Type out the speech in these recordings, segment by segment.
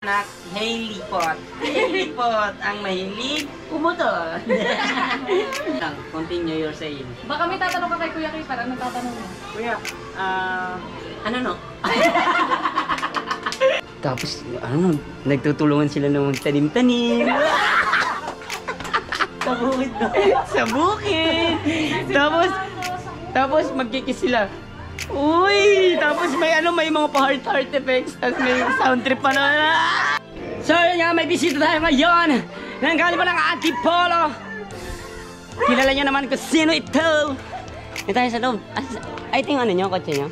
na Hailey Pot. Hailey Pot ang mahilig pumutol. Continue your saying. Baka may tatanong ka kay Kuya Kipar. Anong tatanong mo? Kuya, ano no? Tapos, ano, nagtutulungan sila ng tanim-tanim. Sa bukid no? Sa bukid! Tapos magkikis sila. Uy! Tapos may mga pa-heart effects. Tapos may sound trip pa na. So yun nga, may bisita tayo ngayon. Nanggaling pa ng Antipolo. Kilala nyo naman kung sino ito. Ito tayo sa loob. I think ano nyo, kotse nyo.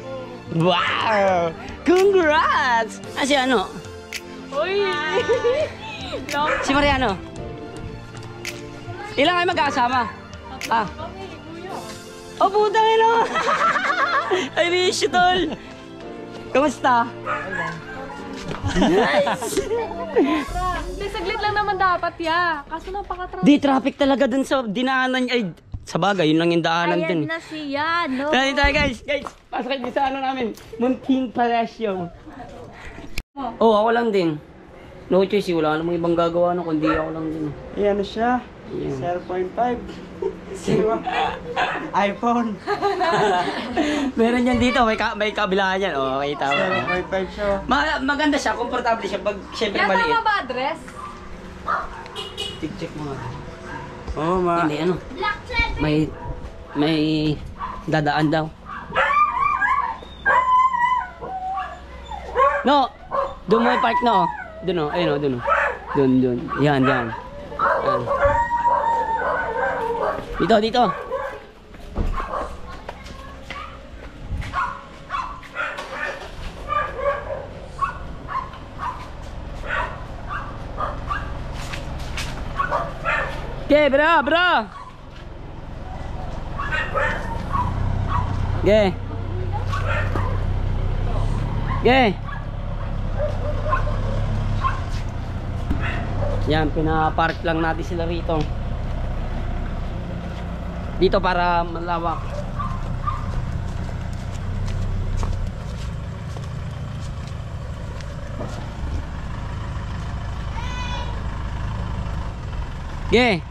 Wow! Congrats! Si ano? Uy! Si Mariano. Ilang kayo mag-aasama? Oh, puta nga no! I miss you, tol! Kamusta? Nice! Hindi, saglit lang naman dapat, ya. Kaso napaka-traffic. Di, traffic talaga dun sa dinaanan niya. Ay, sa bagay, yun lang yung daanan dun. Ayan na siya, no? Dali tayo, guys! Guys, pasok kayo sa ano namin. Munting Palacio. Oh, ako lang din. No choice, wala namang ibang gagawa no, kundi ako lang din. Ayan na siya. Yeah. 0.5. iPhone. Meron yan dito, may kabilaan yan. Oh, okay, tama. 0.5 siya. Maganda siya, komportable siya pag syempre Yan, maliit. tama ba address? Check mo nga. Oo, Hindi, ano? May dadaan daw. No! Doon mo park na, oh. Doon, oh. Ayun, oh. Doon, oh. Doon. Yan. Yan. Dito. Okay, bro. Okay. Yan, pinapark lang natin sila rito. Dito para malawak. Okay.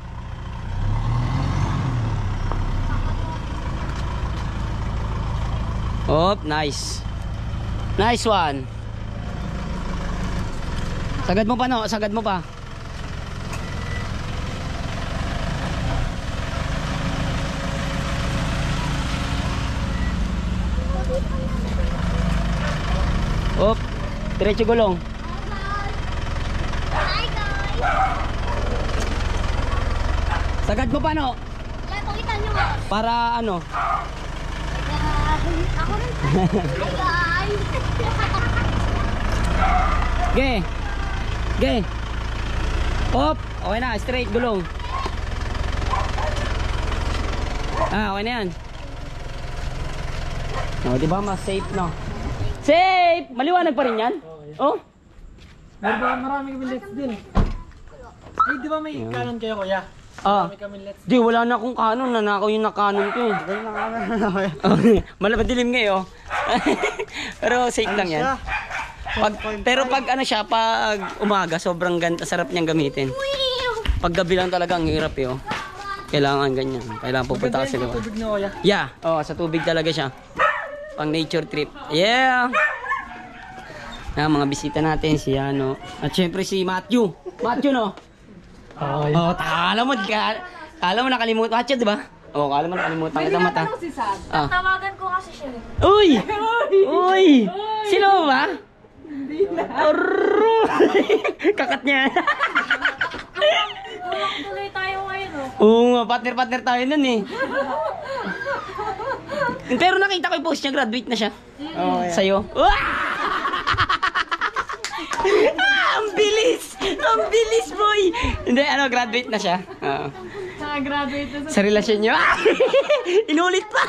Oh, nice. Nice one. Sagad mo pa, no? Sagad mo pa. Op, diretso gulong. Sagad mo pa, no? Pakita nyo nga. Para ano? Ako rin. Hi, guys. Okay. Op, okay na, straight gulong. Okay na yan. No, di ba mas safe, no? Safe! Maliwanag pa rin yan? Oh? Marami kami let's din. Ay, di ba may kanon kayo, kuya? Marami kami let's. Di, wala na akong kanon. Nanakaw yung nakanon ko eh. Ganyan na kanon na, kuya. Madilim nga eh, oh. Pero safe lang yan. Pero pag ano siya, pag umaga, sobrang ganda, sarap niyang gamitin. Pag gabi lang talaga, ang hirap eh, oh. Kailangan ganyan. Kailangan pupunta kasi naman. Tubig na, kuya. Yeah, sa tubig talaga siya. Pang nature trip. Yeah! Mga bisita natin, si ano. At syempre si Matthew. Matthew, no? Kala mo nakalimutan. Matthew, di ba? Kala mo nakalimutan kita mata. Si Sad. tawagan ko kasi siya. Uy! Sino ba? Hindi na. Kakat niya. Tuloy tayo ngayon, oh. Oo nga, partner tayo nun eh. Pero nakita ko yung post niya, graduate na siya. Sa'yo. Ang bilis! Ang bilis, boy! Hindi, graduate na siya. Naka-graduate na Sa relasyon niyo. Inulit pa!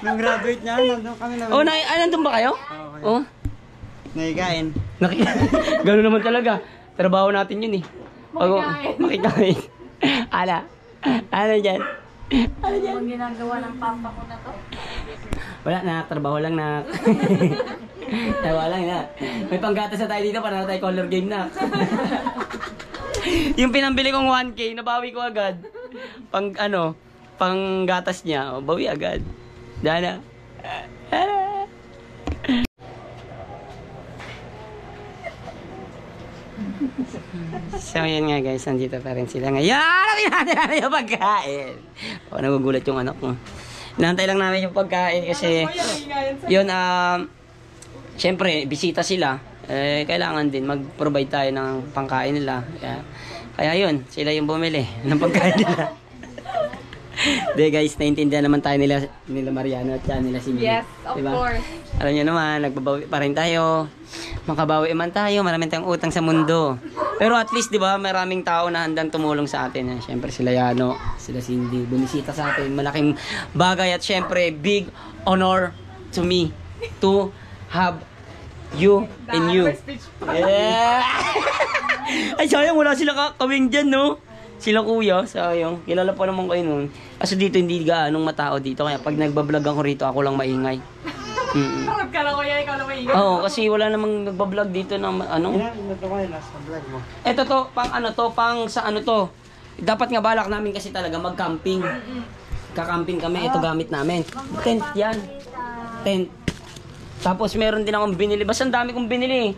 Nung graduate niya, nandun kami na. Nandun ba kayo? Oo. Nahigain. Gano'n naman talaga. Trabaho natin yun eh. Makikain. Ano dyan? Ang ginagawa ng papa ko na to. Wala na, trabaho lang na. Tawa lang na. May panggatas na tayo dito para na tayo color game na. Yung pinambili kong 1K, nabawi ko agad. Panggatas niya. O, bawi agad. Dana. So, yan nga guys. Nandito pa rin sila ngayon. Hinantay namin yung pagkain. O, nagugulat yung anak ko. Hinantay lang namin yung pagkain kasi yun, syempre, bisita sila. Kailangan din mag-provide tayo ng pangkain nila. Kaya yun, sila yung bumili ng pagkain nila. De guys, naintindihan naman tayo nila Mariano at nila Cindy. Yes, of course. Alam nyo naman, nagbabawi pa rin tayo. Makabawi man tayo, maraming tayong utang sa mundo. Pero at least, di ba, maraming tao na handang tumulong sa atin. Siyempre sila Yano, sila Cindy, bumisita sa atin. Malaking bagay at siyempre, big honor to me to have you and you. Yeah. Ay, sayang, wala sila kawing dyan, no? Sila kuya, sayang. Kilala pa naman kayo nun. Kasi dito hindi gaanong matao dito. Kaya pag nagbablog ako rito, ako lang maingay. Harap ka lang kuya, ikaw lang maingay. Oo, kasi wala namang nagbablog dito ng ano. Ito to, pang sa ano to. Dapat nga balak namin kasi talaga mag-camping. Kakamping kami, ito gamit namin. Tent yan. Tent. Tapos meron din akong binili. Basta ang dami kong binili.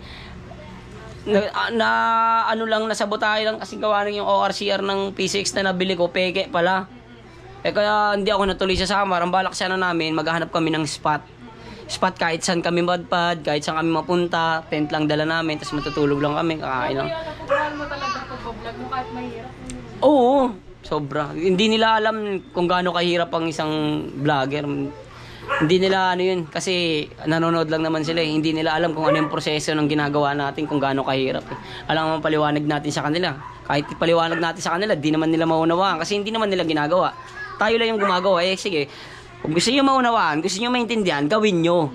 Nasabot tayo lang kasi gawa ng yung ORCR ng P6 na nabili ko, peke pala. Kaya hindi ako natuloy sa Samar. Ang balak sana namin, maghahanap kami ng spot kahit saan kami madpad, kahit saan kami mapunta, tent lang dala namin, tapos matutulog lang kami, kakain lang. Kaya nakukuhaan mo talaga pag-vlog mo kahit mahirap. Oo, sobra. Hindi nila alam kung gaano kahirap ang isang vlogger. Hindi nila ano yun, kasi nanonood lang naman sila eh. Hindi nila alam kung ano yung proseso ng ginagawa natin, kung gaano kahirap eh. Alam mo, paliwanag natin sa kanila. Kahit paliwanag natin sa kanila, di naman nila maunawaan kasi hindi naman nila ginagawa. Tayo lang yung gumagawa eh. Sige, kung gusto nyo maunawaan, gusto nyo maintindihan, gawin nyo.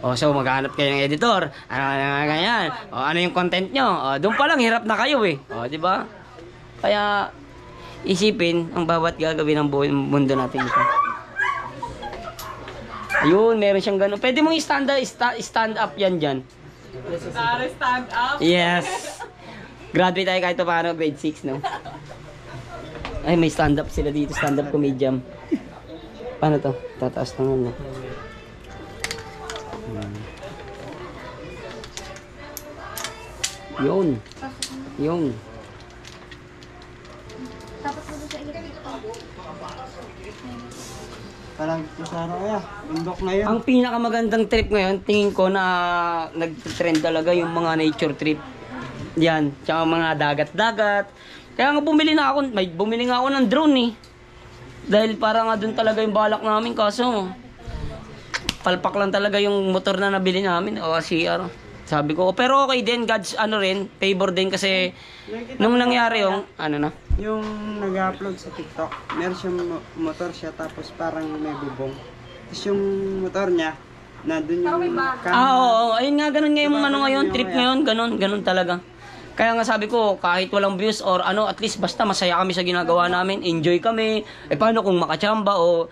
O, so maghanap kayo ng editor. Ganyan. O, ano yung content nyo? O, doon pa lang, hirap na kayo eh. O, di ba? Kaya, isipin ang bawat gagawin ng mundo natin ito. Ayun, meron siyang gano'n. Pwede mong stand up yan dyan. Stand up? Yes. Graduate tayo kahit paano, grade 6, no? Ay, may stand up sila dito. Stand up comedian. Paano to? Tataas naman, no? Yun. Yun. Parang kusara kaya, bundok na yan. Ang pinakamagandang trip ngayon, tingin ko na nag-trend talaga yung mga nature trip. Yan, tsaka mga dagat-dagat. Kaya nga bumili nga ako ng drone eh. Dahil para nga dun talaga yung balak namin, kaso palpak lang talaga yung motor na nabili namin, ORCR. Sabi ko, pero okay din, God's favor din kasi nung nangyari yung, Yung nag-upload sa TikTok, meron siyang motor siya tapos parang may bubong. Tapos yung motor niya, nandun yung oo, ayun nga, ganun nga yung ngayon, trip ngayon, ganun talaga. Kaya nga sabi ko, kahit walang views or at least basta masaya kami sa ginagawa namin, enjoy kami. Paano kung makachamba o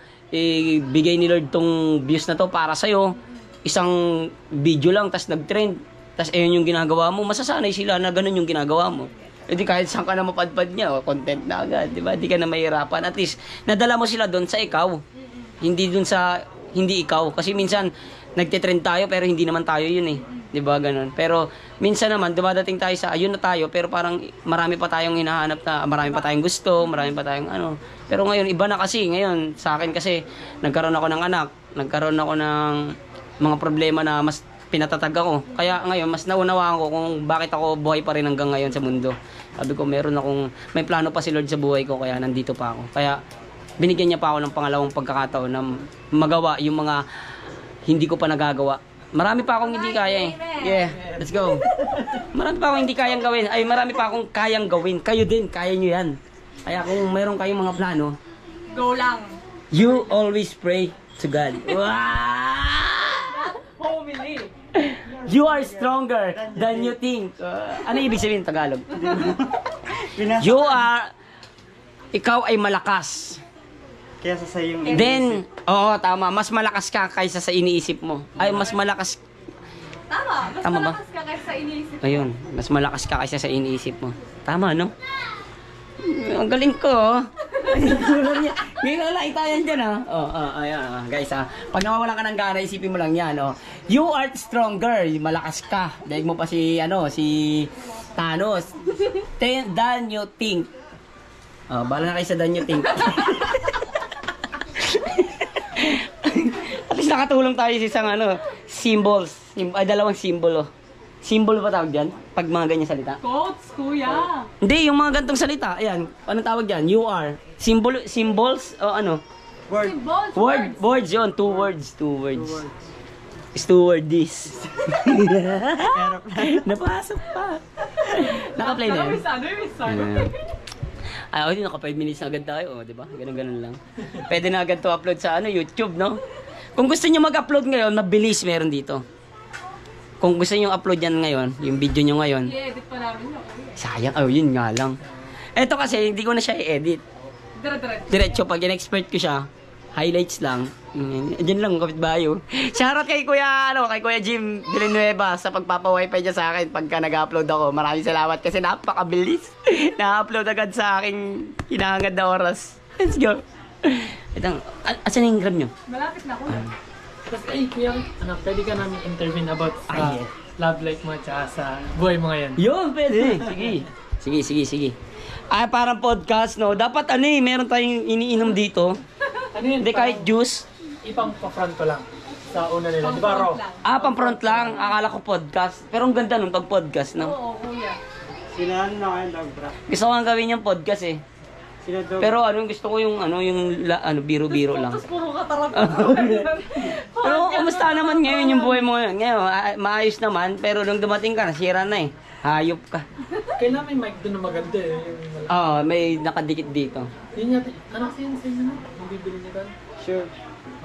bigay ni Lord tong views na to para sa'yo, isang video lang, tas nag-trend, tas ayun yung ginagawa mo, masasanay sila na ganun yung ginagawa mo. Di kahit saan ka na mapadpad niya, content na agad, di ba? Di ka na mahirapan. At least, nadala mo sila doon sa ikaw. Hindi doon sa hindi ikaw. Kasi minsan, nagtitrend tayo pero hindi naman tayo yun eh. Di ba? Ganun. Pero minsan naman, dumadating tayo sa ayun na tayo pero parang marami pa tayong hinahanap na, marami pa tayong gusto, marami pa tayong Pero ngayon, iba na kasi. Ngayon, sa akin kasi, nagkaroon ako ng anak, nagkaroon ako ng mga problema na mas pinatatag ako. Kaya ngayon, mas naunawaan ko kung bakit ako buhay pa rin hanggang ngayon sa mundo. Sabi ko, may plano pa si Lord sa buhay ko, kaya nandito pa ako. Kaya, binigyan niya pa ako ng pangalawang pagkakataon na magawa yung mga hindi ko pa nagagawa. Marami pa akong hindi kaya eh. Yeah, let's go. Marami pa akong hindi kayang gawin. Ay, marami pa akong kayang gawin. Kayo din, kaya nyo yan. Kaya kung mayroon kayong mga plano, Go lang. you always pray to God. Wow! Homily. You are stronger than you think. Ano ibig sabihin Tagalog? Ikaw ay malakas. Kaya sa yung Then, oo, tama. Mas malakas ka kaysa sa iniisip mo. Ay, mas malakas. Tama. Mas Tama ba? malakas ka kaysa iniisip. Ayun, mas malakas ka kaysa sa iniisip mo. Tama, no? Ang galing ko, oh. Ngayon na lang itayan dyan, ha? Ayan, guys, ha? Pag nawawalan ka ng gana, isipin mo lang yan, oh. You are stronger. Malakas ka. Dahil mo pa si Thanos. Than you think. Bala na kayo sa than you think. At least nakatulong tayo sa isang, symbols. Dalawang symbol, oh. Symbol ba tawag dyan? Pag mga ganyan salita? Quotes, kuya. Hindi, yung mga gantong salita. Ayan, anong tawag dyan? You are. Symbols o ano? Word. Words yun. Two words. Stewardess. Napasok pa. Naka-play na yun. Hindi, naka 5 minutes na agad tayo. Di ba? Ganun lang. Pwede na agad to upload sa YouTube, no? Kung gusto nyo mag-upload ngayon, mabilis meron dito. Kung gusto nyo upload yan ngayon, yung video nyo ngayon, I-edit pa namin yun. sayang, yun nga lang. Eto kasi, hindi ko na siya i-edit. Diretso, pag in-expert ko siya, highlights lang. Diyan lang, kapitbayo. Shoutout kay Kuya Jim Villanueva sa pagpapa-wifi niya sa akin pagka nag-upload ako. Maraming salamat kasi napakabilis. Na-upload agad sa aking hinahangad na oras. Let's go. Ito, asan yung grab nyo? Malapit na, kuya. Tapos, kuya, pwede ka namin intervene about sa love life mo at sa buhay mo ngayon. Yun, pwede. Sige. Parang podcast, no? Dapat meron tayong iniinom dito. Ano yun? Hindi, kahit juice. Ipang pa-front ko lang sa una nila. Di ba, Ro? Pang-front lang. Akala ko podcast. Pero ang ganda nun pag podcast, no? Oo, kuya. Sinahan na kayo, dog bra. Gusto ko nga gawin yung podcast, eh. Sina dog. Pero gusto ko yung biro-biro lang. Tapos puro katarap. Pero kumusta naman ngayon yung buhay mo ngayon? Ngayon, maayos naman. Pero nung dumating ka, nasira na eh. Hayop ka. Kailangan may mic doon na maganda eh. May nakadikit dito. Yun yata. Ano kasi yun sa inyo na? Yung bibili niyo doon? Sure.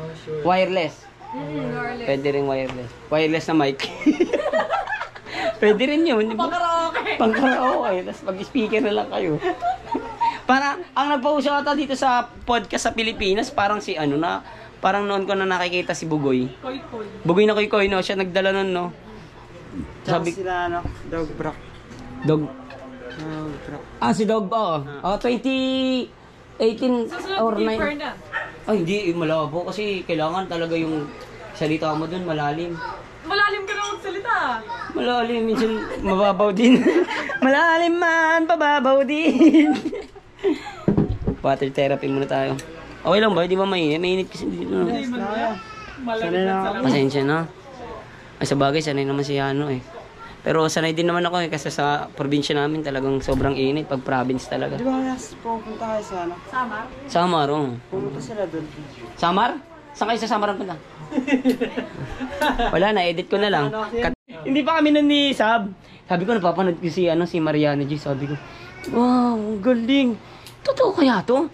Oh, sure. Wireless. Garlic. Pwede rin wireless. Wireless na mic. Pwede rin yun. Pang-karaoke. Pang-karaoke. Tapos mag-speaker na lang kayo. Parang, ang nagpa-uso ata dito sa podcast sa Pilipinas, parang parang noon ko na nakikita si Bugoy. Koy-koy. Bugoy na koy-koy, no? Siya nagdala nun, no? Sabi sila dog bra. Dog. Dog bra. Si Dog, oo. 2018 Susunod or keeper 9. na. Hindi, malabo. Kasi kailangan talaga yung salita mo dun, malalim. Malalim ka na magsalita. Malalim, minsan mababaw din. Malalim man, pababaw din. Water therapy muna tayo. Okay lang ba? Di ba mainit? Mainit kasi dito. No? Hindi man kuya. Malamig Sanay na na ako. sa Pasensya na. Ay, sa bagay, sanay naman si Yano eh. Pero sanay din naman ako eh, kasi sa probinsya namin talagang sobrang init pag province talaga. Di ba pupunta kayo sa Samar. Samar, oh. Pumunta sila doon. Samar? Saan kayo sa Samar ang punta? Wala na, edit ko na lang. Hindi pa kami nun ni Sab. Sabi ko, napapanood ko si Mariana G. Sabi ko, wow, ang galing. Totoo kaya to?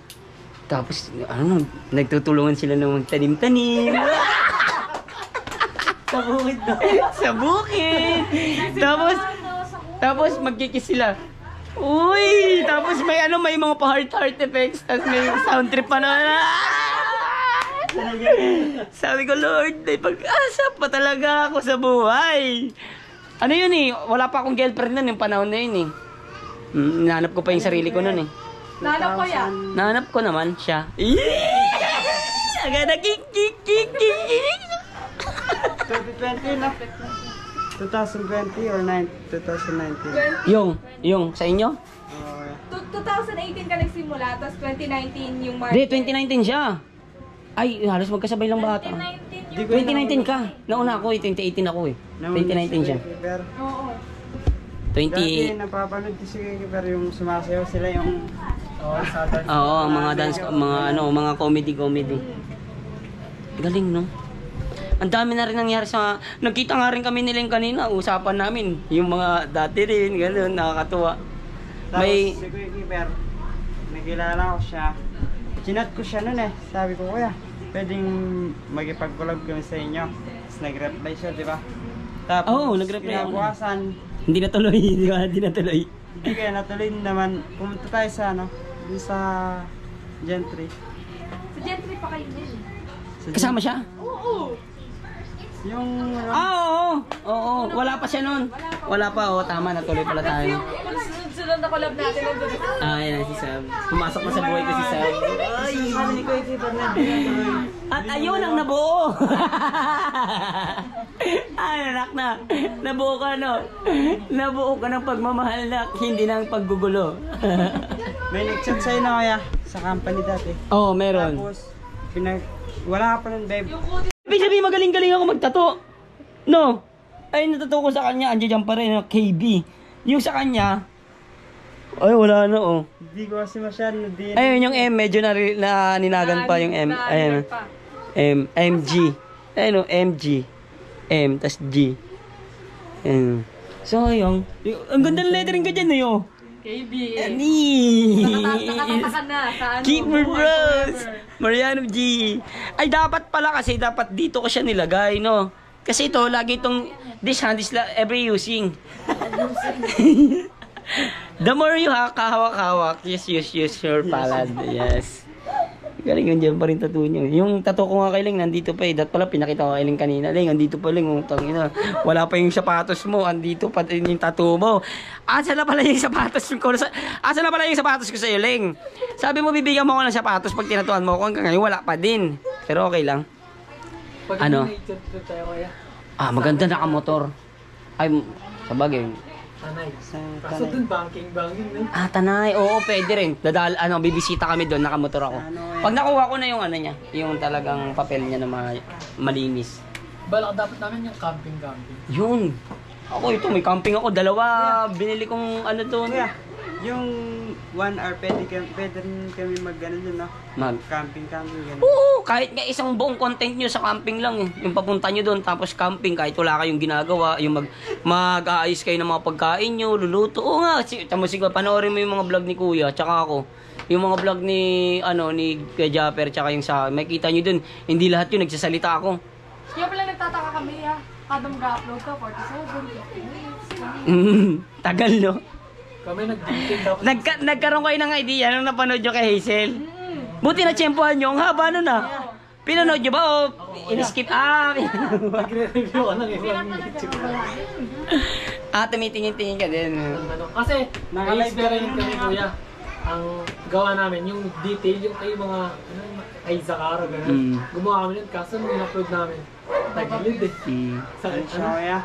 Tapos, nagtutulungan sila ng tanim-tanim. Sa bukid na. Sa bukid. Tapos magkikis sila. Uy! Tapos may mga pa-heart effects. Tapos may sound trip pa na. Sabi ko, Lord, may pag-asa pa talaga ako sa buhay. Ano yun eh, wala pa akong girlfriend nun yung panahon na yun eh. Nahanap ko pa yung sarili ko nun eh. Nanap ko yan. Nahanap ko naman siya. Agad na kik. 2020 na. 2020 or 2019? Yung, sa inyo? 2018 ka nagsimula, tapos 2019 yung March. Hindi, 2019 siya. Ay, halos magkasabay lang bata. 2019 ka. Nauna ako eh, 2018 ako eh. 2019 siya. Oo. 20... Dati napapanood ko si Kiper yung sumasayaw sila yung... Oo, mga dance, mga comedy. Galing, no? Ang dami na rin nangyari sa... Nagkita nga rin kami nilang kanina, usapan namin. Yung mga dati rin, gano'n, nakakatuwa. Tapos si Kuya Kiper, nakilala ko siya. Chinat ko siya nun eh. Sabi ko, kuya, pwedeng magipag-collab kami sa inyo. Tapos nag-reply siya, di ba? Tapos, nag-reply ako. kinabukasan, Hindi natuloy, di ba? Hindi natuloy. hindi kaya natuloy naman. Pumunta tayo sa dun sa Gentry. Sa Gentry pa kayo din. Sa Kasama siya? Oo. Si Yung ano, Oo. Oo. Wala pa siya nun. Wala pa. Oo, tama. Natuloy pala tayo. Sunod na collab natin. Ayan si Sam. Pumasok na sa buhay ko si Sam. Ay, sabi ni Kuya Kipag na at ayun ang nabuo. Ay, anak na. Nabuo ka, no? Nabuo ka ng pagmamahal na hindi ng paggugulo. may nag-chat sa'yo na kaya sa company dati. Oo, meron. Tapos, wala ka pa nun, babe. Ibig sabihin, magaling-galing ako magtato. No? Ay, natato ko sa kanya. Andiyan pa rin, KB. Yung sa kanya, ay, wala na, oh. Hindi ko kasi masyado din. Ayun, yung M, medyo na ninagan pa yung M. Ayun. MG. Ayun, MG. M, tas G. Ayun. So, yung ang ganda ng lettering ka dyan, no? KB. Ani! Nakatapakan na sa ano. Keeper Bros! Mariano G. Ay, dapat pala kasi, dapat dito ko siya nilagay, no? Kasi ito, lagi itong this hand is every using. The more you kahawak-hawak, just use your palad. Yes. Galing yun dyan pa rin tattoo nyo. Yung tattoo ko nga kay Ling, nandito pa eh. Dat pala, pinakita ko kay Ling kanina. Ling, nandito pa Ling. Tangina. Wala pa yung sapatos mo. Andito pa din yung tattoo mo. Asa na pala yung sapatos ko? Asa na pala yung sapatos ko sa'yo, Ling? Sabi mo, bibigyan mo ako ng sapatos pag tinatuan mo ako. Hanggang ngayon, wala pa din. Pero okay lang. Ano? Ah, maganda nakamotor. Ay, sabagay. Tanay. Kaso dun, banking, no? Ah, Tanay. Oo, pwede rin. Bibisita kami doon, nakamotor ako. Pag nakuha ko na yung ano niya, yung talagang papel niya na malinis. Balak dapat namin yung camping. Yun. Ako ito, may camping ako. Dalawa, binili kong ano doon. Kuya, yung 1 hour, pwede rin kami mag-ano dun, no? Camping, gano'n. Oo, kahit nga isang buong content nyo sa camping lang eh. Yung papunta nyo doon, tapos camping, kahit wala kayong ginagawa, yung mag-aayos kayo ng mga pagkain nyo, luluto. Oo nga, siguro, panoorin mo yung mga vlog ni Kuya, tsaka ako. Yung mga vlog ni Kuya Japper, tsaka yung sa, makita nyo doon, hindi lahat yun, nagsasalita ako. Kaya pala nagtataka kami ha. Kada mag-upload ka, 47 minutes. Tagal, no? Kami nag-dating dapat. Nagkaroon kayo ng idea nung napanood nyo kay Hazel? Buti na tsempohan nyo, ang haba nun ah. Pinanood nyo ba o in-skip? Nagre-review ka ng ibang YouTube. Tumitingin-tingin ka din. Kasi, na-experience kami kuya. Ang gawa namin, yung detail, yung mga ay Zakara, gano'n. Gumawa kami nun, kaso nung in-upload namin, tagilid eh. Kaya,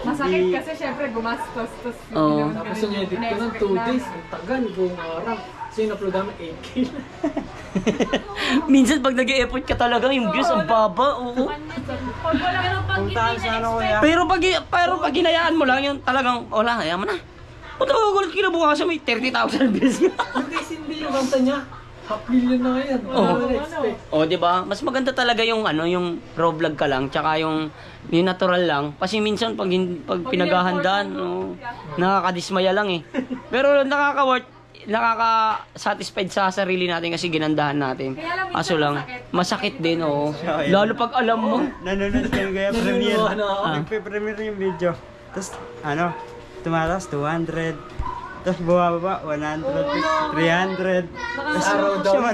Masakit kasi syempre gumastos. Oo. Tapos yung edit ko ng 2 days, ang tagal, buong araw. So yung upload namin 8K. Minsan pag nag-e-effort ka talaga, yung views ang baba. Oo. puntahan sa ano, kuya. Pero pag hinayaan mo lang, yung talagang, wala, hayaan mo na. Punta ko gulat kinabukasan, may 30,000 views nga. Yung guys, hindi yung kanta niya. 500,000 na ngayon. Oh, 'di ba? Mas maganda talaga yung yung raw vlog ka lang, tsaka yung natural lang. Kasi minsan pag pinaghahandaan, nakakadismaya lang eh. Pero nakaka-satisfied sa sarili natin kasi ginandahan natin. Aso lang, masakit din, oo. Lalo pag alam mo. Nanonood kami kaya premiere. Nagpe-premiere yung video. Tapos, tumataas 200. Tapos bumababa, 100, 300. Tapos araw daw.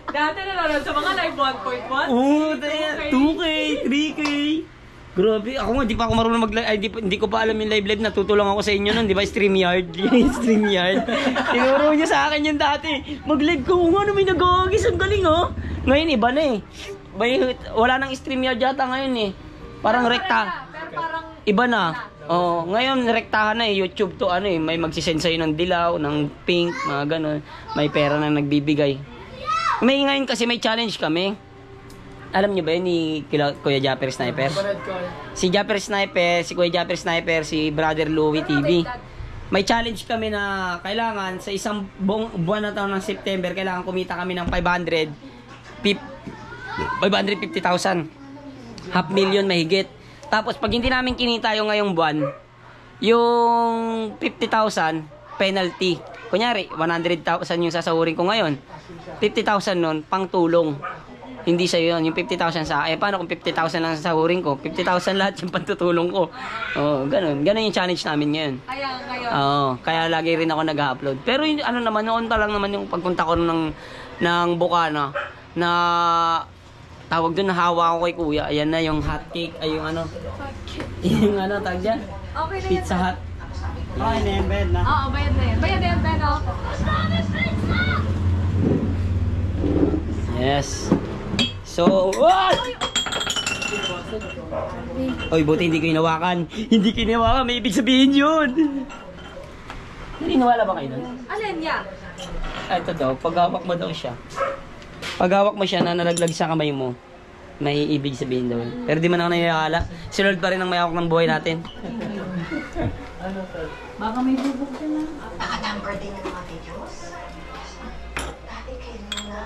Dati nanonood sa mga live 1.1. Oo, 2K, 3K. Grabe, ako nga, di pa ako marunong hindi ko pa alam yung live. Natutulong ako sa inyo nun, di ba? StreamYard. Tinuro nyo sa akin yung dati. Mag-live ko nga, may nag-agis. Ang galing, oh. Ngayon, iba na eh. Wala nang StreamYard yata ngayon eh. Parang rekta. Pero parang iba na. Oh, ngayon rektahan na eh. YouTube to may magsisend sa'yo ng dilaw, ng pink, mga ganun. May pera na nagbibigay. Ngayon kasi may challenge kami. Alam niyo ba yun ni Kuya Japper Sniper? Si Japper Sniper, si Kuya Japper Sniper, si Brother Louie TV. May challenge kami na kailangan sa isang buwan na taon ng September, kailangan kumita kami ng 550,000. 500,000 mahigit. Tapos pag hindi namin kinita yung ngayong buwan, yung 50,000 penalty. Kunyari, 100,000 yung sasahurin ko ngayon. 50,000 nun, pang tulong. Hindi sa'yo yun. Yung 50,000 sa akin. Paano kung 50,000 lang sasahurin ko? 50,000 lahat yung pantutulong ko. Oo, ganun. Ganun yung challenge namin ngayon. kaya ngayon. Oo, kaya lagi rin ako nag-upload. Pero yung, noon pa lang naman yung pagpunta ko ng Bukana na tawag doon, nahawa ko kay kuya. Ayan na yung hot cake, ay yung ano. Yung ano, tawag dyan? Okay na yan. Pizza Hut. Okay na yan, bayad na. Oo, bayad na yan. Bayad na yan, bayad ako. Yes. So, what? Oy, buti hindi ko hinawakan. Hindi ko hinawakan, may ibig sabihin yun. Naniniwala ba kayo nun? Alin yan? Ito daw, paghawak mo daw siya. Paghawak mo siya na nalaglag sa kamay mo, may ibig sabihin daw. Pero di man ako naniniwala. Si Lord pa rin ang may hawak ng buhay natin. Baka may bubuk ka na. Naka-number din yung mga videos. Dati kayo na.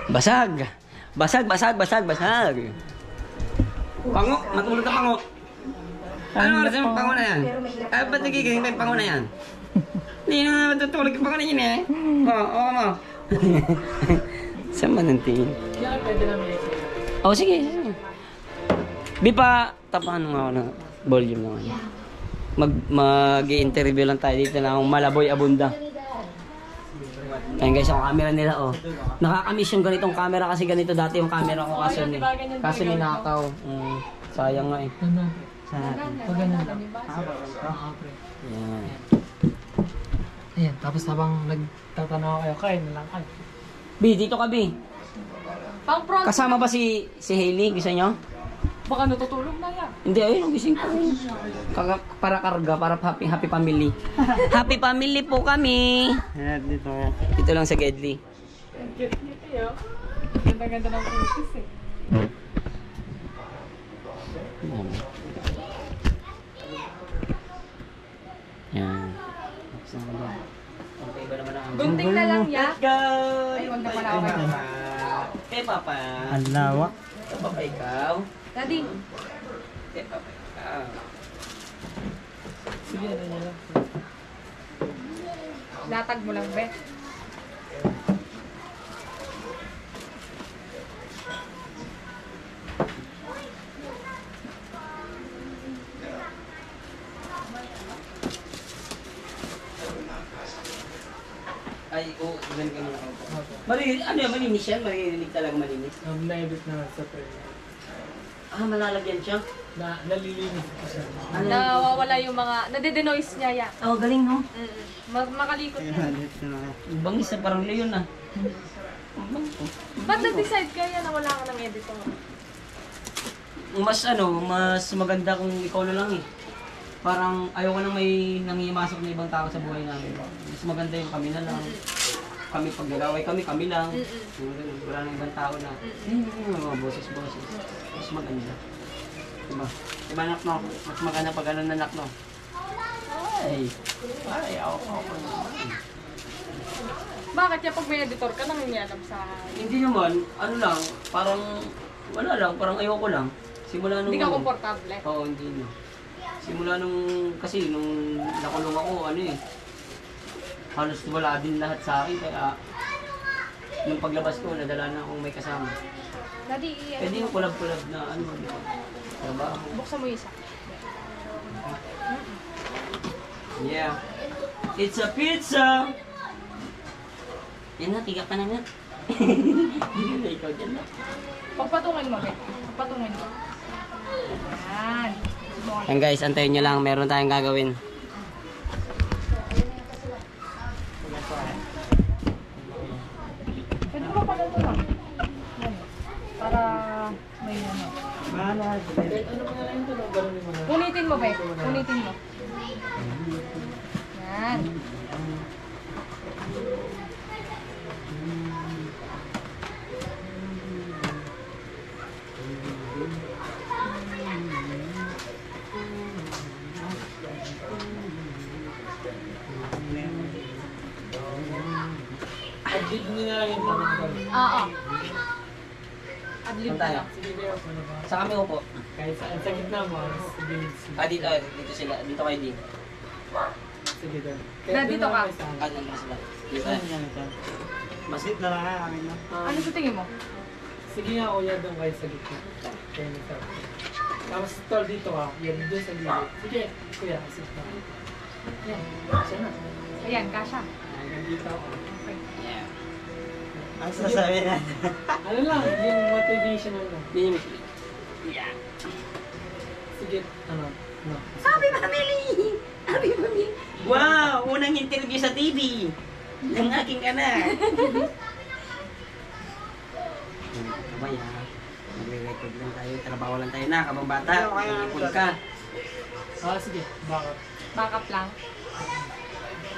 Basag! Basag, basag, basag, basag! Pango! Matulog ka, pango! Ano oras yung pango na yan? Ay, ba't nagigising pa yung pango na yan? Hindi na matutulog yung pango na yun eh. Oo mo. Saan man ang tingin? Kaya pwede na may Oh, sige, sige. Bipa, tapahan nga ako ng volume naman. Mag-i-interview lang tayo dito ng Malaboy Abunda. Ayan guys, yung camera nila, oh. Nakakamiss yung ganitong camera kasi ganito dati yung camera ko kaso ninakaw. Sayang nga eh. Pag ganun lang. Yan. Ayan, tapos habang nagtatanaw kayo, kain na lang kayo. Bi, dito ka, Bi. Pang front. Kasama ba si Hailey? Gusto nyo? Baka natutulog na yan. Hindi, ayun, ang gising ko. Para karga, para happy family. Happy family po kami. Yan, dito kaya. Dito lang sa Gedli. Ang cute nito yun. Ganda-ganda ng putis eh. Yan. Okay ba naman ang... Gunting na lang ya. Let's go! Ay, wag na pala ako. Kay Papa. Ang lawak. Kay Papa ikaw. Daddy. Kay Papa ikaw. Sige, ano nyo lang. Latag mo lang, be. Ay, oo, ganun ka muna ako. Ano yan, malinis yan? Maririnig talaga malinis? Na-edit na sa prayer. Ah, malalagyan siya? Nalilinis ko siya. Nawawala yung mga... Nadedenoise niya ya. Oh, galing no? Makalikot na. Yan, dito na kaya. Ang bangis na parang leon ah. Ba't nag-decide kaya na wala ka ng editor? Mas maganda kung ikaw na lang eh. Parang ayoko nang may nangimasok na ibang tao sa buhay namin. Mas maganda yung kami na lang. Kami pag nagaway kami lang. Wala nang ibang tao na. Mga boses-boses. Mas maganda. Diba? Diba anak no? Mas maganda pag ano na anak no? Ay, ako naman. Bakit kaya pag may editor ka nangingialam sa... Hindi naman, ano lang, parang wala lang, parang ayoko lang. Simula nung... Hindi ka komportable? Oo, hindi na. Simula nung, kasi nung nakulong ako, ano eh, halos wala din lahat sa akin, kaya nung paglabas ko, nadala na akong may kasama. Daddy, Pwede yung kulab-kulab na ano, di ba? Trabaho. buksan mo yung isa. Yeah. It's a pizza! Yan na, tiga ka na nga. Ikaw dyan na. Pagpatungin mo, be. Pagpatungin mo. Yan. Yan guys, antayin nyo lang, meron tayong gagawin. Pwede mo pa ganito lang. Yan. Para may ano. Bahala. Ano pa nga lang ito, no? Ganun yung mga... Punitin mo, be. Punitin mo. Yan. Adlib nyo na lang yung tanong ko. Oo. Adlib Saan tayo? lang. Sige, Beo, ano ba? Sa kami upo. Kahit sa gitna mo, sige, Ah, dito, dito sila. Dito kayo din. sige doon. Dito ka. Ah, nandito sila. Dito. Saan yan ito? Masit na lang kaya amin na. Ano sa tingin mo? Sige nga, kuya, doon kayo sa gitna. Kaya nito. Tapos, tol, dito ka. Yan, doon sa gilid. Sige, kuya, asip na. Yan, siya na. Ayan, kasha. Hanggang dito ako. Okay. Yeah. Ang sasabihin natin. Ano lang, yung motivational lang. Yan yung yeah. Sige, ano? Happy family! Happy family! Wow! Unang interview sa TV! Ng aking anak! Kamay ha. Magre-record lang tayo. Trabaho lang tayo na, kabang bata. Ipon ka. Sige, bakit? Backup lang.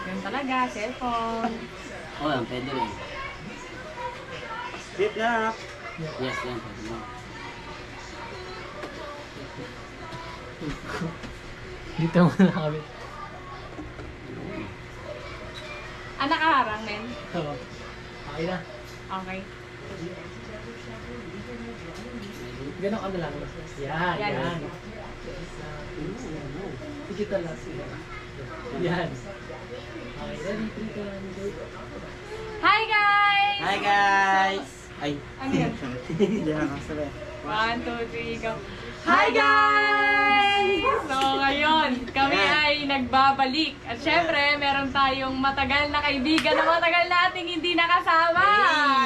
Ganun talaga, cellphone. Oo, yan, pwede rin. Beep na lang. Yes, yan, pwede mo. Dito mo na kami. Nakaharang, men. Oo. Okay na. Okay. Ganon ka na lang. Yan, Yan. yan. Digital lang. Yan. Okay, ready? 3, 2, 1, go. Hi, guys! Hi guys! Ay. Ano yan? Hindi na masabi. 1, 2, 3, go. Hi, guys! So, ngayon, kami ay nagbabalik. At syempre, meron tayong matagal na kaibigan na matagal nating hindi nakasama.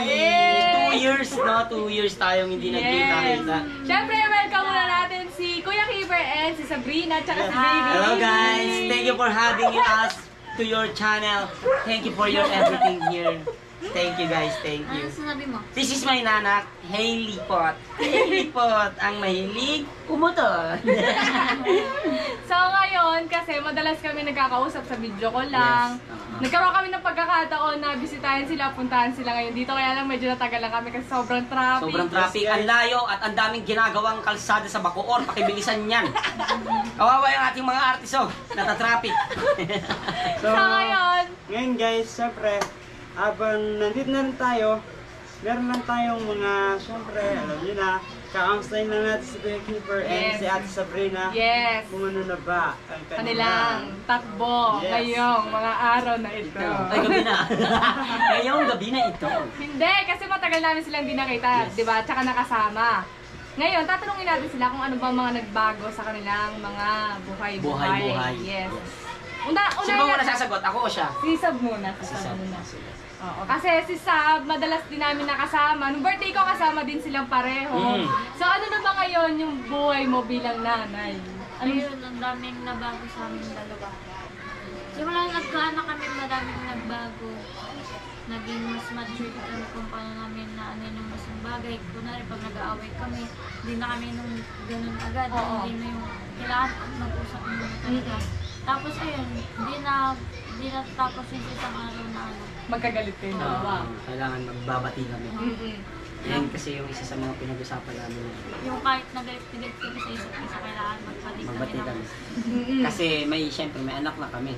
Hey! 2 years, no? 2 years tayong hindi nagkita-kita. Syempre, welcome muna natin si Kuya Keeper and si Sabrina at si Baby. Hello guys! Thank you for having us to your channel. Thank you for your everything here. Thank you guys, thank you. Ano sinabi mo? This is my nanak, Hailey Pot. Hailey Pot, ang mahilig umutot. So ngayon, kasi madalas kami nagkakausap sa video call lang. Yes. Nagkaroon kami ng pagkakataon na bisitahin sila, puntahan sila ngayon dito. Kaya lang medyo natagal lang kami kasi sobrang traffic. Sobrang traffic, ang layo at ang daming ginagawang kalsada sa Bacoor. Pakibilisan yan. Kawawa yung ating mga artiso, nata-traffic. So ngayon, Ngayon guys, syempre, habang nandito na rin tayo, meron lang tayong mga, syempre, alam nyo na, kakamustahin lang natin si Kuya Keeper and Yes. si Ate Sabrina. yes, Kung ano na ba ang kanilang takbo Yes. ngayong mga araw na ito. Ay, gabi na. Ngayong gabi na ito. Hindi, kasi matagal namin silang di nakita, Yes. di ba? Tsaka nakasama. Ngayon, tatanungin natin sila kung ano ba mga nagbago sa kanilang mga buhay-buhay. Buhay-buhay. Yes. Yes. Una Sino ba muna sasagot? Ako o siya? Si Sab muna. Si Sab muna. Oo, kasi si Sab, madalas din namin nakasama. Nung birthday ko, kasama din silang pareho. Mm. So, ano na ba ngayon yung buhay mo bilang nanay? Ano? Ayun, ang daming nabago sa amin dalawa. Simula nagkaanak kami, maraming nagbago. Naging mas mature kami kung paano namin na ano yung mas bagay. Kunwari, pag nag-aaway kami, hindi na kami nung ganun agad. Oo. Hindi na yung kailangan mag-usap muna talaga. Tapos ayun, hindi na tapos yung isang araw na ano. Magkagalit kayo dalawa. Kailangan magbabati kami. Mm-mm. Yan kasi yung isa sa mga pinag-usapan namin. Yung kahit nagalit kami sa isa't isa, kailangan magbalik Magbati kami. Mm-mm. Kasi syempre may anak na kami.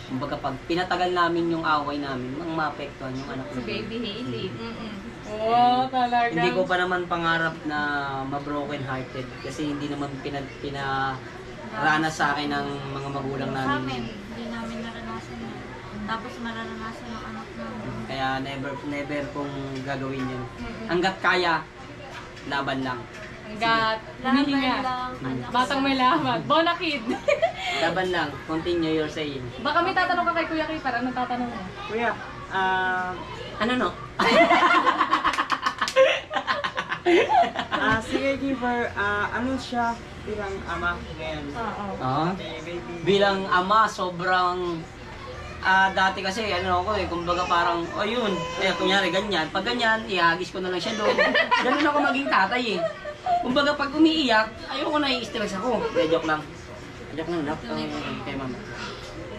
Kumbaga pag pinatagal namin yung away namin, maapektuhan yung anak Si namin. Baby Hailey. Mm-mm. Oh, talaga. Hindi ko pa naman pangarap na ma-broken hearted kasi hindi naman pinaranas sa akin ng mga magulang Sa amin, namin. hindi namin naranasan yun. Tapos mararanasan ng anak namin. Kaya never kong gagawin yun. Hanggat kaya, laban lang. Hanggat Laban humihinga. lang, anak. Batang may laban. Bona kid. Laban lang. Continue your saying. Baka may tatanong ka kay Kuya Keeper. Anong tatanong mo? Kuya, Ano no? si Kuya Keeper, ano siya bilang ama ngayon? Oo. Oo. Kay baby. Bilang ama, sobrang dati kasi ano ako kumbaga parang yun, kunyari ganyan, pag ganyan, ihagis ko na lang siya doon. Ganun ako maging tatay eh. Kumbaga pag umiiyak, ayoko na i-stress ako. Joke lang. Joke lang, lap. Kay mama.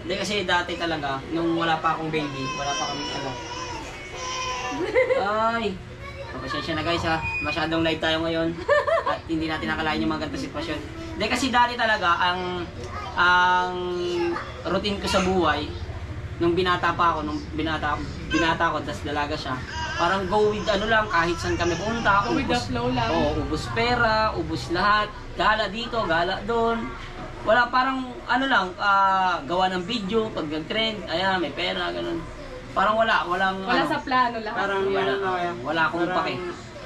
Hindi kasi dati talaga, nung wala pa akong baby, wala pa kaming anak. Ay, pasensya na guys ha, masyadong live tayo ngayon at hindi natin nakalain yung mga ganitong sitwasyon. Hindi kasi dati talaga, ang routine ko sa buhay, nung binata pa ako, binata ko, tas dalaga siya, parang go with ano lang, kahit saan kami punta, Go with the flow lang. Oo, ubus pera, ubus lahat, gala dito, gala doon. Wala parang ano lang, gawa ng video, pag nag-trend, ayan, may pera, ganun. Parang walang Wala ano, sa plano lahat. Parang Wala. ano na kaya? Wala akong Parang pake.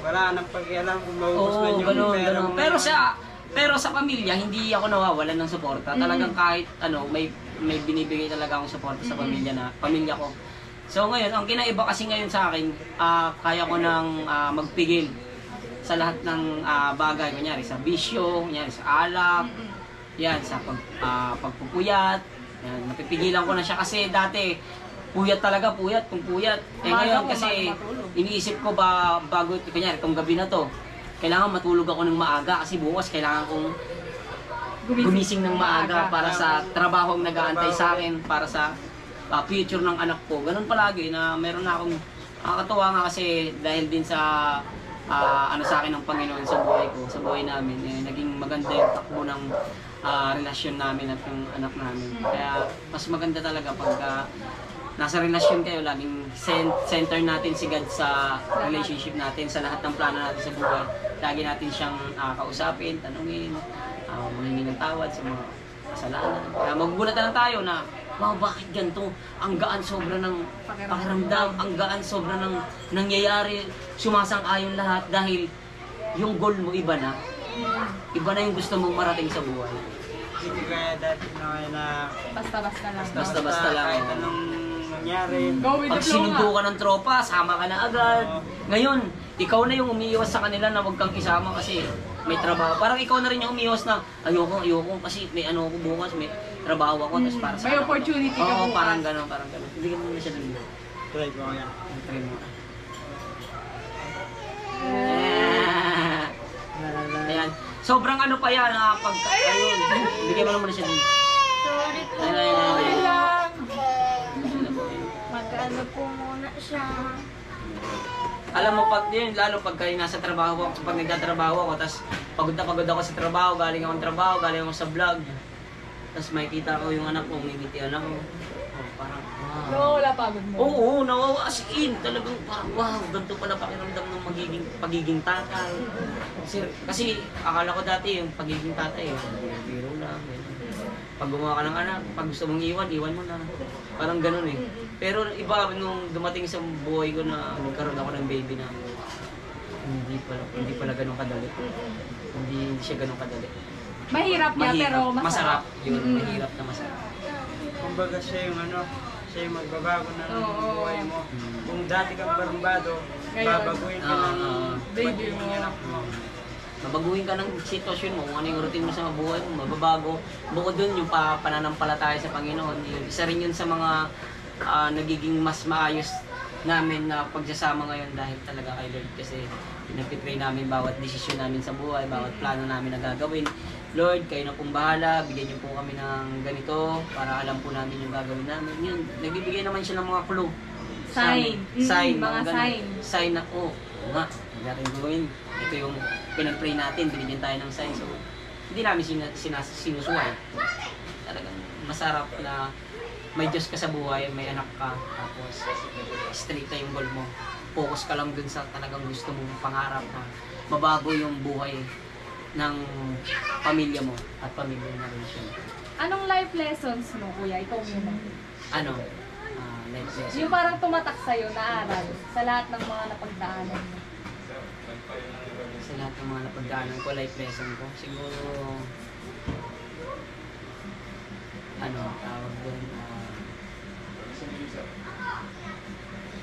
Wala nang pakialam kung maubos Oo, man yung ganun, pera ganun. mo. Pero sa pamilya, hindi ako nawawalan ng suporta. Talagang kahit ano, may binibigay talaga akong suporta sa pamilya ko. So ngayon, ang kinaiba kasi ngayon sa akin, kaya ko nang magpigil sa lahat ng bagay, kunyari sa bisyo, kunyari sa alak, yan, sa pagpupuyat, yan, napipigilan ko na siya kasi dati, puyat talaga, kung puyat. Eh ngayon kasi, iniisip ko ba, bago, kunyari, itong gabi na to, kailangan matulog ako ng maaga kasi bukas kailangan kong gumising ng maaga para sa trabahong nag-aantay sa akin, para sa future ng anak ko. Ganun palagi na meron na akong nakakatuwa nga kasi dahil din sa ano sa akin ng Panginoon sa buhay ko, sa buhay namin, naging maganda yung takbo ng relasyon namin at yung anak namin. Kaya mas maganda talaga pag nasa relasyon kayo, laging center natin si God sa relationship natin, sa lahat ng plano natin sa buhay. Lagi natin siyang kausapin, tanungin, manghingi ng tawad sa mga kasalanan. Kaya magugulat na lang tayo na, wow, bakit ganito? Ang gaan sobra ng pakiramdam, ang gaan sobra ng nangyayari, sumasang-ayon lahat dahil yung goal mo iba na yung gusto mong marating sa buhay. Hindi kaya dati na Basta-basta lang. Basta-basta lang. Kahit anong nangyari. Go with Pag the flow sinundo nga. ka ng tropa, sama ka na agad. Ngayon, ikaw na yung umiiwas sa kanila na huwag kang isama kasi may trabaho. Parang ikaw na rin yung umiiwas na ayoko kasi may ano ako bukas, may trabaho ako, tapos para sa May anak ko. opportunity ka Oo, bukas. parang gano'n. Hindi ka muna siya dun. Try ko yan. Try mo. Ayan. Sobrang ano pa yan, ayun. Bigyan mo naman siya dun. Sorry po. Okay lang. Mag-ano po muna siya. Alam mo, pag yun, lalo pag kayo nasa trabaho ako, pag nagtatrabaho ako, tapos pagod na pagod ako sa trabaho, galing ako sa vlog, tapos makikita ko yung anak ko, umimitian ako. Oh, parang, wow. Nawawala pagod mo. Oo, nawawa as in, talagang parang, wow, ganito pala pakiramdam ng pagiging tatay. Kasi akala ko dati yung pagiging tatay, biro lang. Pag gumawa ka ng anak, pag gusto mong iwan mo na. Parang ganun eh. Pero iba nung dumating sa buhay ko na nagkaroon ako ng baby na hindi pala ganun kadali. Hindi siya ganun kadali. Mahirap niya pero masarap. Yun, mahirap na masarap. Kumbaga siya yung magbabago ng Oo. buhay mo. Kung dati kang barumbado, Ngayon, babaguhin ka ng baby mo. pagiging anak mo. Mabaguhin ka ng sitwasyon mo, kung ano yung routine mo sa buhay mo, mababago. Bukod dun, yung pananampalataya sa Panginoon, isa rin yun sa mga nagiging mas maayos namin na pagsasama ngayon dahil talaga kay Lord. Kasi pinagpipray namin bawat desisyon namin sa buhay, bawat plano namin na gagawin. Lord, kayo na pong bahala, bigyan niyo po kami ng ganito para alam po namin yung gagawin namin. Yun, nagbibigay naman siya ng mga clue. Sign. Sign, Mga ganun. sign. Sign na, nga, natin gawin. Ito yung pinag-pray natin, binigyan tayo ng sign. So, hindi namin sinusuway. Talagang masarap na may Diyos ka sa buhay, may anak ka, tapos straight na yung goal mo. Focus ka lang dun sa talagang gusto mong pangarap na mabago yung buhay ng pamilya mo at pamilya na rin siya. Anong life lessons mo, kuya? Ikaw muna. Ano? Life lesson. Yung parang tumatak sa'yo na aral sa lahat ng mga napagdaanan mo. Sa lahat ng mga napagdaanan ko, life lesson ko, siguro, tawag doon,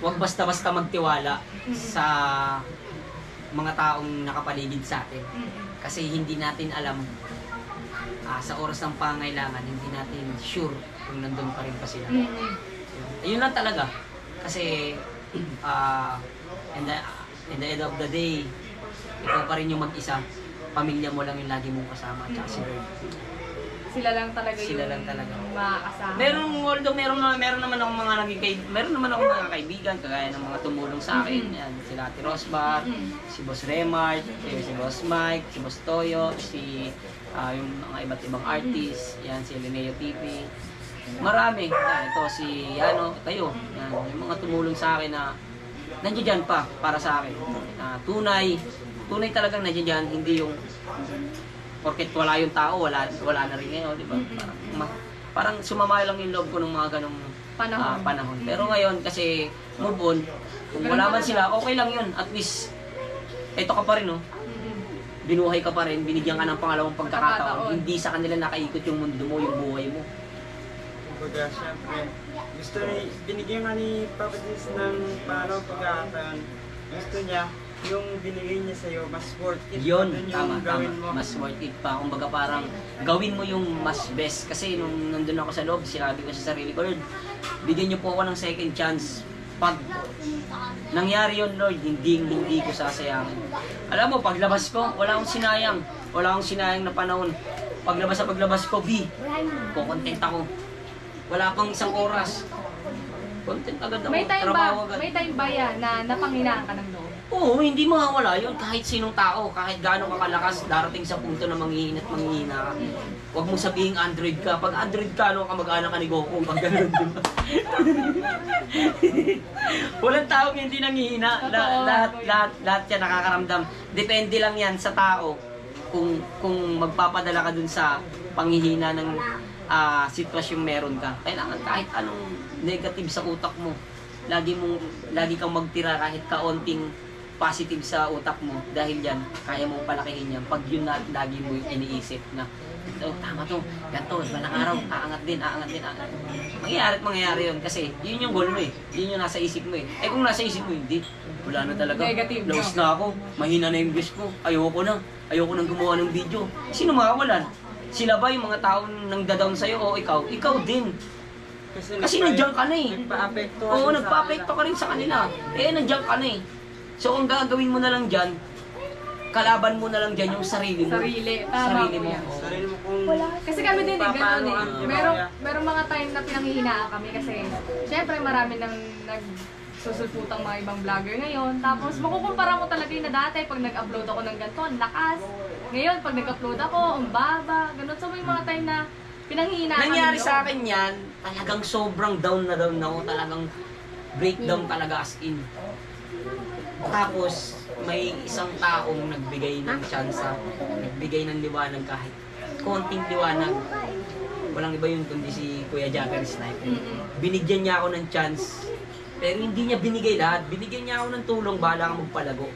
huwag basta-basta magtiwala sa mga taong nakapaligid sa atin. Kasi hindi natin alam, sa oras ng pangailangan, hindi natin sure kung nandun pa rin pa sila. Ayun lang talaga. Kasi, in the end of the day, ikaw pa rin yung mag-isa. Pamilya mo lang yung lagi mong kasama, at si Lord. Sila lang talaga Sila lang talaga. makakasama. Meron naman akong mga kaibigan, kagaya ng mga tumulong sa akin. Yan, sila Ate Rosbar, si Boss Remart, si Boss Mike, si Boss Toyo, yung mga iba't ibang artist, yan, si Linneo TV. Marami. Yan, ito si kayo. Yan, yung mga tumulong sa akin na nandiyan dyan pa para sa akin. Tunay talagang nandiyan dyan, hindi yung porket wala yung tao, wala na rin ngayon, di ba? Parang sumama lang yung loob ko ng mga ganong panahon. Pero ngayon, kasi move on, kung wala man sila, okay lang yun. At least, eto ka pa rin, no? Binuhay ka pa rin, binigyan ka ng pangalawang pagkakataon. Hindi sa kanila nakaikot yung mundo mo, yung buhay mo. Kumbaga, syempre, binigyan nga ni Papa Dins ng paano pagkakataon. Gusto niya, yung binigay niya sa'yo, mas worth it. Yun, Doon yung tama, gawin tama. mo. Mas worth it pa. Kumbaga parang gawin mo yung mas best. Kasi nung nandun ako sa loob, sinabi ko sa sarili ko, Lord, bigyan niyo po ako ng second chance. Pag nangyari yun, Lord, hindi ko sasayangin. Alam mo, paglabas ko, wala akong sinayang. Wala akong sinayang na panahon. Paglabas ko, kukontent ako. Wala pang isang oras. Content agad ako. May time Trabaho agad. may time ba yan na napanghinaan ka ng loob? Oo, hindi mawawala yun. Kahit sinong tao, kahit gaano ka kalakas, darating sa punto na manghihina at manghihina ka. Huwag mong sabihin Android ka. Pag Android ka, ano, kamag-anak ka ni Goku. Pag gano'n, di ba? Walang taong hindi nanghihina. Lahat yan nakakaramdam. Depende lang yan sa tao. Kung magpapadala ka dun sa panghihina ng sitwasyong meron ka. Kailangan kahit anong negative sa utak mo. Lagi kang magtira kahit kaunting positive sa utak mo. Dahil yan, kaya mong palakihin yan. Pag yun na, lagi mo yung iniisip na, tama to, ganito, balang araw, aangat din. Mangyayari yun kasi yun yung goal mo eh. Yun yung nasa isip mo eh. Eh kung nasa isip mo, hindi. Wala na talaga. Negative, Lost na ako. Mahina na yung English ko. Ayoko nang gumawa ng video. Sino mawawalan? Sila ba yung mga taong nang dadown sa'yo o ikaw? Ikaw din. Kasi nandiyan ka na eh. Nagpa-apekto Oo, nagpa-apekto ka rin sa kanila. Eh, nandiyan ka na eh. So, ang gagawin mo na lang dyan, kalaban mo na lang dyan yung sarili mo. Sarili. Tama Sarili po mo. yan. Oo. Sarili mo kung... Kasi kami din eh, gano'n eh. Paano Merong mga time na pinanghihinaan kami kasi syempre marami nang nagsusulputang mga ibang vlogger ngayon. Tapos makukumpara mo talaga yung na dati pag nag-upload ako ng ganito, ang lakas. Ngayon, pag nag-upload ako, ang baba. Ganun. So may mga time na pinanghihinaan kami. Nangyari sa akin yan, talagang sobrang down na ako. Talagang breakdown talaga as in. Tapos, may isang taong nagbigay ng tsansa, nagbigay ng liwanag kahit konting liwanag. Walang iba yun kundi si Kuya Jagger Sniper. Binigyan niya ako ng chance, pero hindi niya binigay lahat. Binigyan niya ako ng tulong, bahala kang magpalago.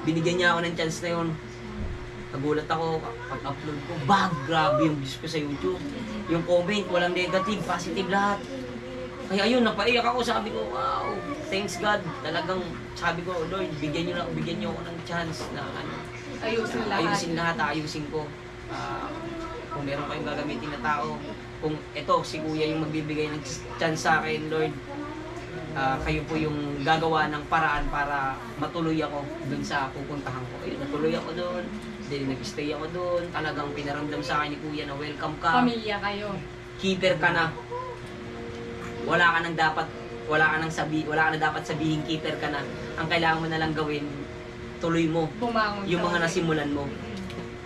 Binigyan niya ako ng chance na yun. Nagulat ako, pag-upload ko, grabe yung views ko sa YouTube. Yung comment, walang negative, positive lahat. Kaya ayun, napaiyak ako, sabi ko, wow, thanks God. Talagang sabi ko, Lord, bigyan niyo ako ng chance na ayusin lahat, ayusin ko. Kung meron kayong gagamitin na tao, kung ito, si Kuya yung magbibigay ng chance sa akin, Lord, kayo po yung gagawa ng paraan para matuloy ako dun sa pupuntahan ko. Ayun, natuloy ako dun. Then nag-stay ako doon. Talagang pinaramdam sa akin ni Kuya na welcome ka. Pamilya kayo. Keeper ka na. Wala ka na dapat sabihin keeper ka na. Ang kailangan mo na lang gawin, tuloy mo Bumangon yung ka mga ulit. nasimulan mo.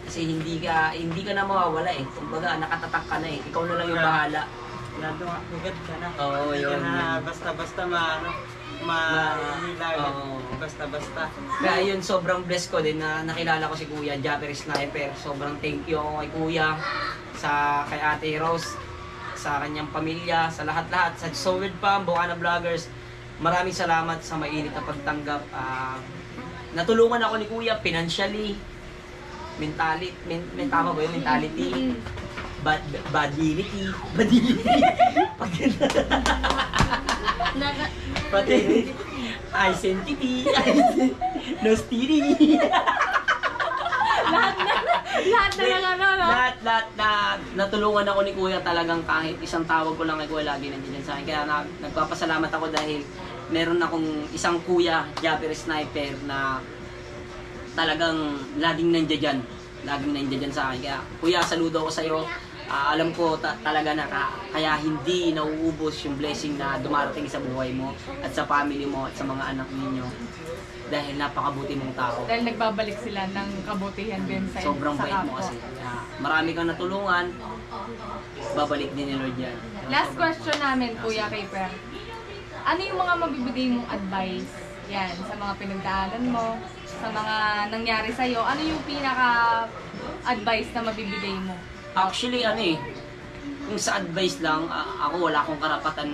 Kasi hindi ka na mawawala eh. Kumbaga nakatatak ka na eh. Ikaw na lang yung bahala. Hugad ka na. Oo, Hindi yun. ka na basta-basta mahila. Oo. Basta-basta. Kaya yun, sobrang blessed ko din na nakilala ko si Kuya Jagger Sniper. Sobrang thank you ako kay Kuya, kay Ate Rose, sa kanyang pamilya, sa lahat-lahat, sa Solid Pam, Bukana Vloggers. Maraming salamat sa mainit na pagtanggap. Natulungan ako ni Kuya financially, tama ba yun? Mentality, badility. Pati, identity, nostiri. Lahat na ng ano, no? Lahat na natulungan ako ni Kuya talagang kahit isang tawag ko lang kay Kuya lagi nandiyan sa akin. Kaya nagpapasalamat ako dahil meron akong isang Kuya, Jagger Sniper na talagang laging nandiyan sa akin. Kaya Kuya, saludo ako sa iyo. Alam ko talaga na kaya hindi nauubos yung blessing na dumarating sa buhay mo at sa family mo at sa mga anak ninyo dahil napakabuti mong tao. Dahil nagbabalik sila ng kabutihan din sa Sobrang bait mo kasi. Marami kang natulungan, babalik din ni Lord yan. Last question namin, Kuya Kayper. Ano yung mga mabibigay mong advice yan sa mga pinagdaanan mo, sa mga nangyari sa'yo? Ano yung pinaka-advice na mabibigay mo? Actually, kung sa advice lang, ako wala akong karapatan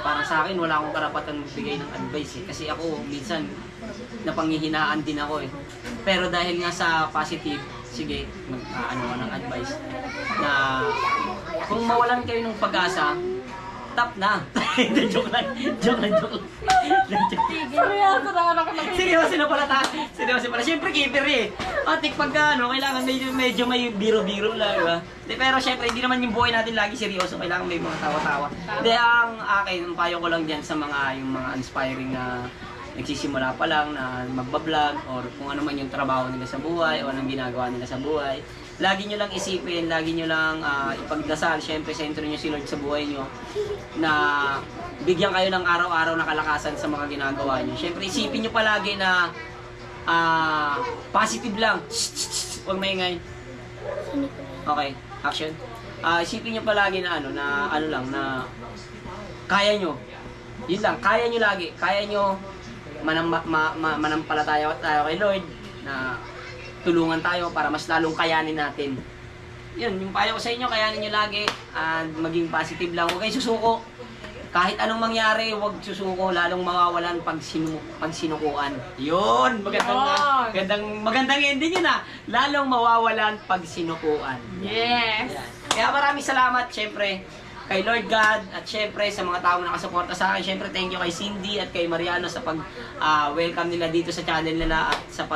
para sa akin, wala akong karapatan magbigay ng advice eh. Kasi ako, minsan, napanghihinaan din ako eh. Pero dahil nga sa positive, sige, ano ng advice na kung mawalan kayo ng pag-asa, tap na. Joke lang. Seryoso na ako na. Seryoso na pala ta. Seryoso pala. Siyempre keeper eh. Atik pagka ano, kailangan medyo may biro-biro lang, diba? Pero siyempre, hindi naman yung buhay natin lagi seryoso. Kailangan may mga tawa-tawa. Hindi, ang akin, ang payo ko lang dyan sa yung mga inspiring na nagsisimula pa lang na magbablog or kung ano man yung trabaho nila sa buhay o anong ginagawa nila sa buhay. Lagi nyo lang isipin, lagi nyo lang ipagdasal, syempre sentro nyo si Lord sa buhay nyo na bigyan kayo ng araw-araw na kalakasan sa mga ginagawa nyo. Syempre isipin nyo palagi na positive lang. Huwag maingay. Okay, action. Isipin nyo palagi na na kaya nyo. Yun lang, kaya nyo lagi. Kaya nyo manampalataya tayo kay Lord na tulungan tayo para mas lalong kayanin natin. Yun, yung payo ko sa inyo, kayanin nyo lagi and maging positive lang. Huwag kayo susuko. Kahit anong mangyari, huwag susuko, lalong mawawalan pag sinukuan. Yun, magandang ending yun lalong mawawalan pag sinukuan. Yes! Kaya maraming salamat, syempre, kay Lord God at syempre sa mga taong nakasuporta sa akin. Syempre, thank you kay Cindy at kay Mariano sa pag-welcome nila dito sa channel nila at sa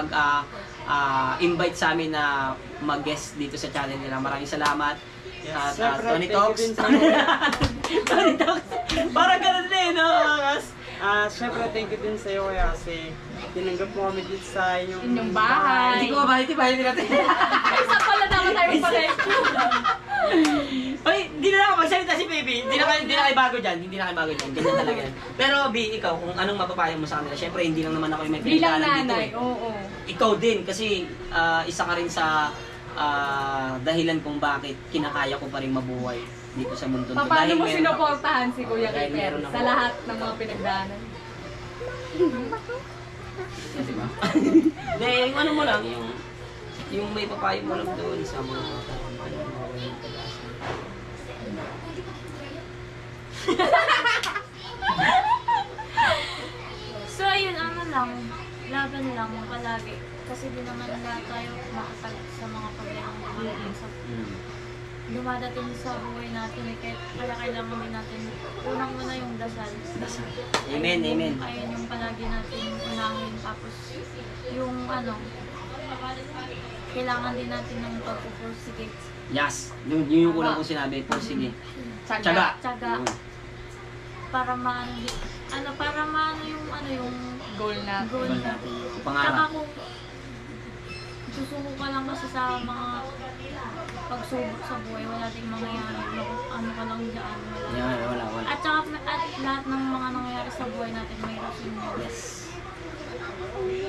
invite sa amin na mag-guest dito sa channel nila. Maraming salamat. At Tony Talks. Tony Talks. Parang ganun din, no? Siyempre, thank you din sa'yo kaya kasi tinanggap mo kami dito sa inyong bahay. Hindi ko mabahay natin. Isa pala naman tayo pala. Ay, hindi na ako magsalita si Baby. Hindi na kayo bago dyan. Ganyan talaga yan. Pero B, ikaw, kung anong mapapayo mo sa kanila, syempre hindi lang naman ako yung may pinagdaanan dito. Bilang nanay, oo. Ikaw din, kasi isa ka rin sa dahilan kung bakit kinakaya ko pa rin mabuhay dito sa mundo. Paano mo sinuportahan si Kuya Dahil Keper meron ako. sa lahat ng mga pinagdaanan? Diba? Hindi, yung ano mo lang, yung may papayo mo lang doon sa mga So ayun, laban lang palagi. Kasi di naman lahat tayo makasagad sa mga problema sa dumadating sa buhay natin. Kaya kailangan din natin unang-una yung dasal. Amen, amen. Ayun yung palagi natin unahin. Tapos yung kailangan din natin ng pagpupursige. Yes, yun yung kulang kong sinabi. Sige. Tiyaga. Para maano yung Goal na. natin. Pangarap. Tsaka kung susuko ka lang kasi sa mga pagsubok sa buhay, wala ding mangyayari. Ano ka lang dyan, wala. Wala. At saka lahat ng mga nangyayari sa buhay natin may rason. Yes.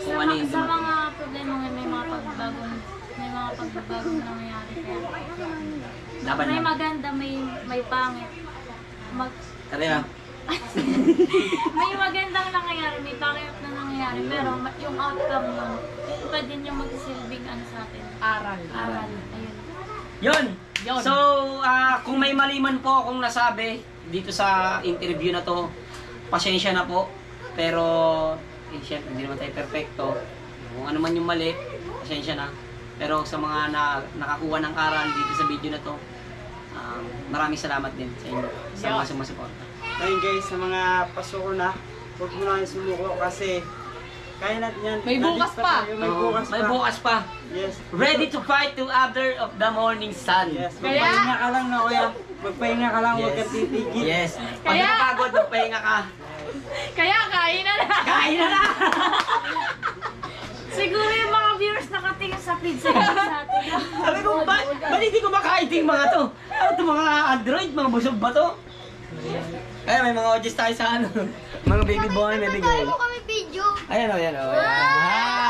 Sa mga problema ngayon, may mga pagbagong nangyayari. Laban May lang. maganda, may pangit. Tara. May magandang nangyayari, may pangit na nangyayari, pero yung outcome nun, pwede nyo magsilbing sa atin. Aral. Ayun. Yun. So, kung may mali man po akong nasabi dito sa interview na to, pasensya na po. Pero, syempre, hindi naman tayo perfecto. Kung ano man yung mali, pasensya na. Pero sa mga nakakuha ng aral dito sa video na to, maraming salamat din sa inyo. Sa mga sumusuporta. Ayun guys, sa mga pasuko na, huwag mo na kayo sumuko kasi kaya natin yan. May bukas pa. May bukas pa. May bukas pa. Yes. Ready to fight to after of the morning sun. Yes. Kaya- Magpahinga ka lang na kuya. Magpahinga ka lang, huwag kang titigil. Yes. Pag Kaya- napagod, magpahinga ka. Kaya kain na. Kain na na! Siguro yung mga viewers nakatingin sa pizza sa atin. Sabi ko, ba't hindi ko makain yung mga to? Ano to, mga Android, mga busog ba to? Kaya may mga audience tayo sa ano. Mga baby boy, baby girl. kami video. Ayan o, ayan o. Hi!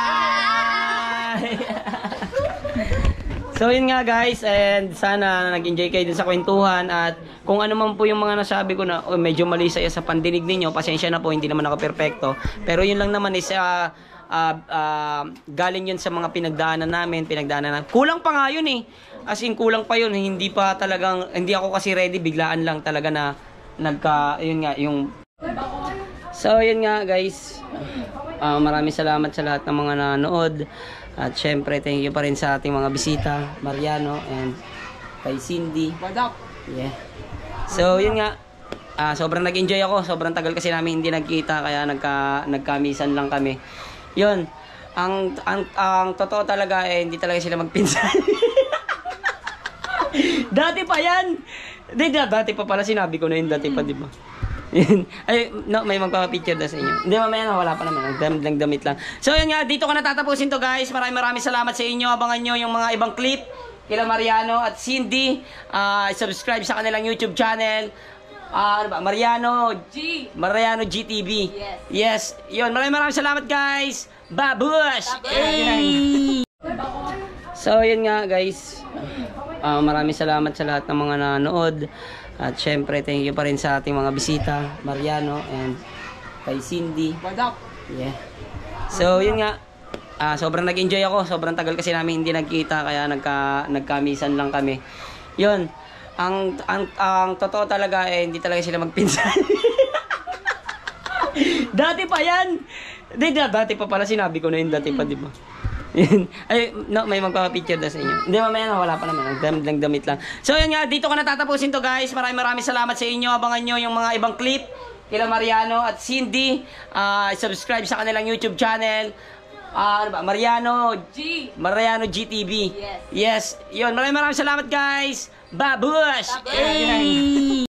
So yun nga guys, and sana nag-enjoy kayo dun sa kwentuhan at kung ano man po yung mga nasabi ko na medyo mali sa pandinig ninyo, pasensya na po, hindi naman ako perfecto. Pero yun lang naman is galing yun sa mga pinagdaanan namin. Kulang pa nga yun eh. As in, kulang pa yun. Hindi ako kasi ready, biglaan lang talaga na yun nga, yung... So yun nga guys, maraming salamat sa lahat ng mga nanood. At syempre, thank you pa rin sa ating mga bisita, Mariano and kay Cindy. What up? Yeah. So, yun nga. Sobrang nag-enjoy ako. Sobrang tagal kasi namin hindi nagkita, kaya nagkamisan lang kami. Yun. Ang totoo talaga hindi talaga sila magpinsan. Dati pa yan. Dati pa pala, sinabi ko na yun dati pa, di ba? Ay, no, may magpapapicture na sa inyo. Hindi, mamaya na, wala pa naman. Damit lang. So, yun nga, dito ko natatapusin to, guys. Maraming salamat sa inyo. Abangan nyo yung mga ibang clip kila Mariano at Cindy. Subscribe sa kanilang YouTube channel. Ano ba? Mariano GTV. Yes. Yun, maraming salamat, guys. Babush! Hey! So, yun nga, guys. Maraming salamat sa lahat ng mga nanood. At syempre, thank you pa rin sa ating mga bisita, Mariano and kay Cindy. What up? Yeah. So, yun nga. Sobrang nag-enjoy ako. Sobrang tagal kasi namin hindi nagkita, kaya nagkamisan lang kami. Yun. Ang totoo talaga hindi talaga sila magpinsan. Dati pa yan. Dati pa pala, sinabi ko na yun dati pa, di ba? Ay, no, may magpapapicture na sa inyo. Hindi, mamaya na, wala pa naman. Damit lang. So, yun nga, dito ko natatapusin to, guys. Maraming salamat sa inyo. Abangan nyo yung mga ibang clip kila Mariano at Cindy. Subscribe sa kanilang YouTube channel. Ano ba? Mariano GTV. Yes. Yun, maraming salamat, guys. Babush! Hey!